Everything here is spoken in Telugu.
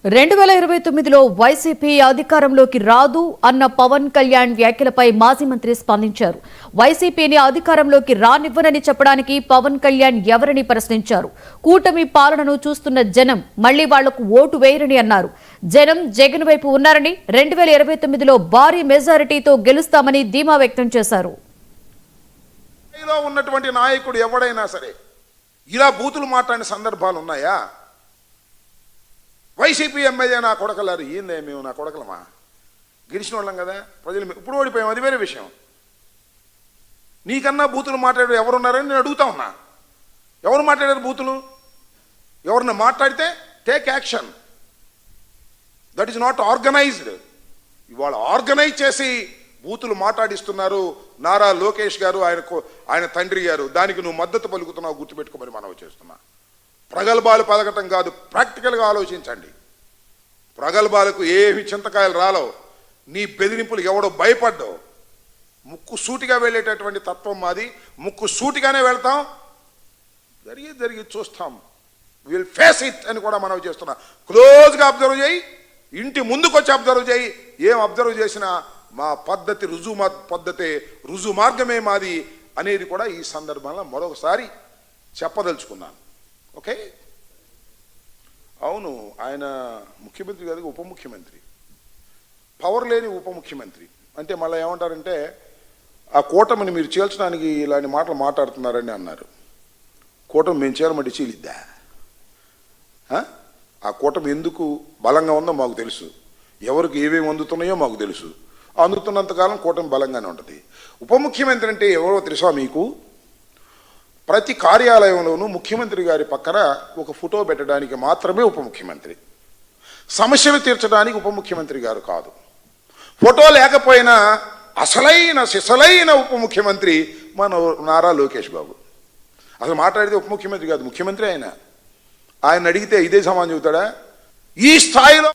2029లో వైసీపీ అధికారంలోకి రాదు అన్న పవన్ కళ్యాణ్ వ్యాఖ్యలపై మాజీ మంత్రి స్పందించారు. వైసీపీని అధికారంలోకి రానివ్వనని చెప్పడానికి పవన్ కళ్యాణ్ ఎవరని ప్రశ్నించారు. కూటమి పాలనను చూస్తున్న జనం మళ్లీ వాళ్లకు ఓటు వేయరని అన్నారు. జనం జగన్ వైపు ఉన్నారని 2029లో భారీ మెజారిటీతో గెలుస్తామని ధీమా వ్యక్తం చేశారు. ఉన్నటువంటి నాయకుడు ఎవడైనా సరే ఇలా బూతులు మాట్లాడిన సందర్భాలు ఉన్నాయా? వైసీపీ ఎమ్మెల్యే నా కొడకలారు, ఏందే మేము నా కొడకలమా? గెలిచిన వాళ్ళం కదా, ప్రజలు ఇప్పుడు ఓడిపోయాం, అది వేరే విషయం. నీకన్నా బూతులు మాట్లాడారు ఎవరున్నారని నేను అడుగుతా ఉన్నా. ఎవరు మాట్లాడారు బూతులు? ఎవరిని మాట్లాడితే take action. That is not organised. ఇవాళ ఆర్గనైజ్ చేసి బూతులు మాట్లాడిస్తున్నారు నారా లోకేష్ గారు, ఆయన తండ్రి గారు. దానికి నువ్వు మద్దతు పలుకుతున్నావు, గుర్తుపెట్టుకోమని మనవి చేస్తున్నా. ప్రగల్భాలు పలకటం కాదు, ప్రాక్టికల్గా ఆలోచించండి. ప్రగల్భాలకు ఏమి చింతకాయలు రాలవు. నీ బెదిరింపులు ఎవడో భయపడ్డావు. ముక్కు సూటిగా వెళ్ళేటటువంటి తత్వం మాది. ముక్కు సూటిగానే వెళ్తాం, జరిగి చూస్తాం. విల్ ఫేస్ ఇట్ అని కూడా మనం చేస్తున్నా. క్లోజ్గా అబ్జర్వ్ చేయి, ఇంటి ముందుకు వచ్చి అబ్జర్వ్ చేయి. ఏం అబ్జర్వ్ చేసినా మా పద్ధతి రుజువు మార్గమే మాది అనేది కూడా ఈ సందర్భంలో మరొకసారి చెప్పదలుచుకున్నాను. ఓకే, అవును, ఆయన ముఖ్యమంత్రి కాదు, ఉప ముఖ్యమంత్రి. పవర్ లేని ఉప ముఖ్యమంత్రి అంటే మళ్ళీ ఏమంటారంటే ఆ కూటమిని మీరు చీల్చడానికి ఇలాంటి మాటలు మాట్లాడుతున్నారని అన్నారు. కూటమి మేము చీలమంటే చీలిద్దా? ఆ కూటమి ఎందుకు బలంగా ఉందో మాకు తెలుసు. ఎవరికి ఏమేమి అందుతున్నాయో మాకు తెలుసు. అందుతున్నంతకాలం కూటమి బలంగానే ఉంటుంది. ఉప ముఖ్యమంత్రి అంటే ఎవరో తెలుసా మీకు? ప్రతి కార్యాలయంలోనూ ముఖ్యమంత్రి గారి పక్కన ఒక ఫోటో పెట్టడానికి మాత్రమే ఉప ముఖ్యమంత్రి. సమస్యలు తీర్చడానికి ఉప ముఖ్యమంత్రి గారు కాదు. ఫోటో లేకపోయినా సిసలైన ఉప ముఖ్యమంత్రి మన నారా లోకేష్ బాబు. అసలు మాట్లాడితే ఉప ముఖ్యమంత్రి కాదు, ముఖ్యమంత్రి ఆయన. ఆయన అడిగితే ఇదే సమాధానం చెబుతాడా? ఈ స్థాయిలో